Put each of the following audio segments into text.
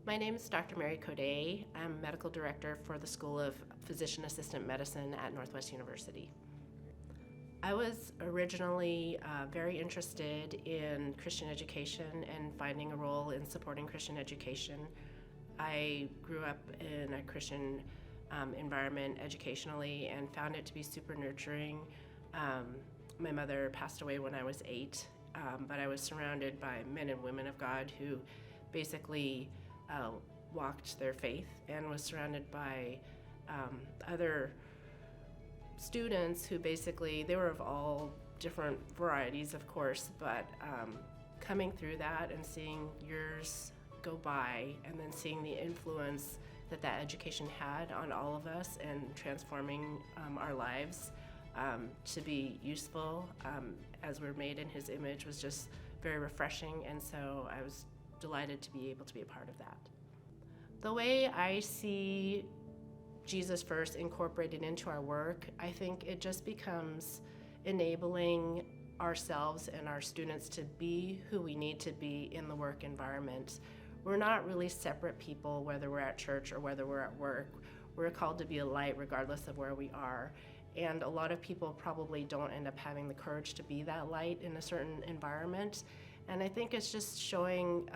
My name is Dr. Mary Coday. I'm medical director for the School of Physician Assistant Medicine at Northwest University. I was originally very interested in Christian education and finding a role in supporting Christian education. I grew up in a Christian environment educationally and found it to be super nurturing. My mother passed away when I was 8, but I was surrounded by men and women of God who basically walked their faith, and was surrounded by other students who basically, they were of all different varieties, of course, but coming through that and seeing years go by and then seeing the influence that that education had on all of us and transforming our lives to be useful as we're made in His image was just very refreshing, and so I was delighted to be able to be a part of that. The way I see Jesus First incorporated into our work, I think it just becomes enabling ourselves and our students to be who we need to be in the work environment. We're not really separate people, whether we're at church or whether we're at work. We're called to be a light regardless of where we are. And a lot of people probably don't end up having the courage to be that light in a certain environment. And I think it's just showing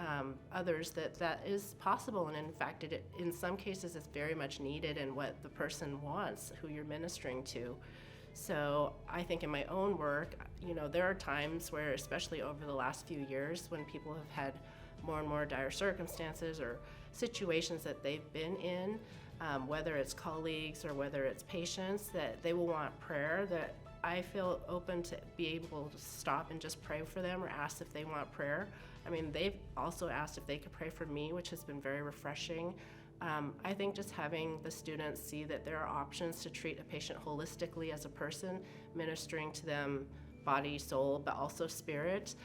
others that that is possible, and in fact, in some cases, it's very much needed in what the person wants, who you're ministering to. So I think in my own work, there are times where, especially over the last few years, when people have had more and more dire circumstances or situations that they've been in, whether it's colleagues or whether it's patients, that they will want prayer, that I feel open to be able to stop and just pray for them or ask if they want prayer. I mean, they've also asked if they could pray for me, which has been very refreshing. I think just having the students see that there are options to treat a patient holistically as a person, ministering to them body, soul, but also spirit,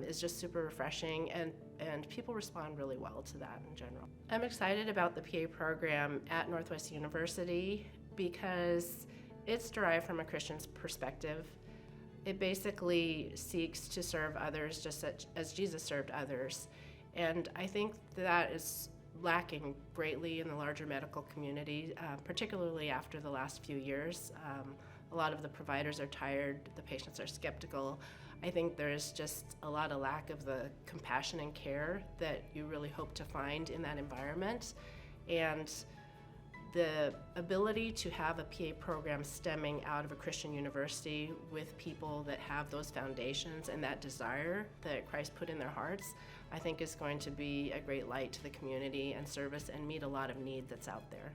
is just super refreshing, and people respond really well to that in general. I'm excited about the PA program at Northwest University because it's derived from a Christian's perspective. It basically seeks to serve others just as Jesus served others. And I think that is lacking greatly in the larger medical community, particularly after the last few years. A lot of the providers are tired, the patients are skeptical. I think there's just a lot of lack of the compassion and care that you really hope to find in that environment. And the ability to have a PA program stemming out of a Christian university with people that have those foundations and that desire that Christ put in their hearts, I think is going to be a great light to the community and service and meet a lot of need that's out there.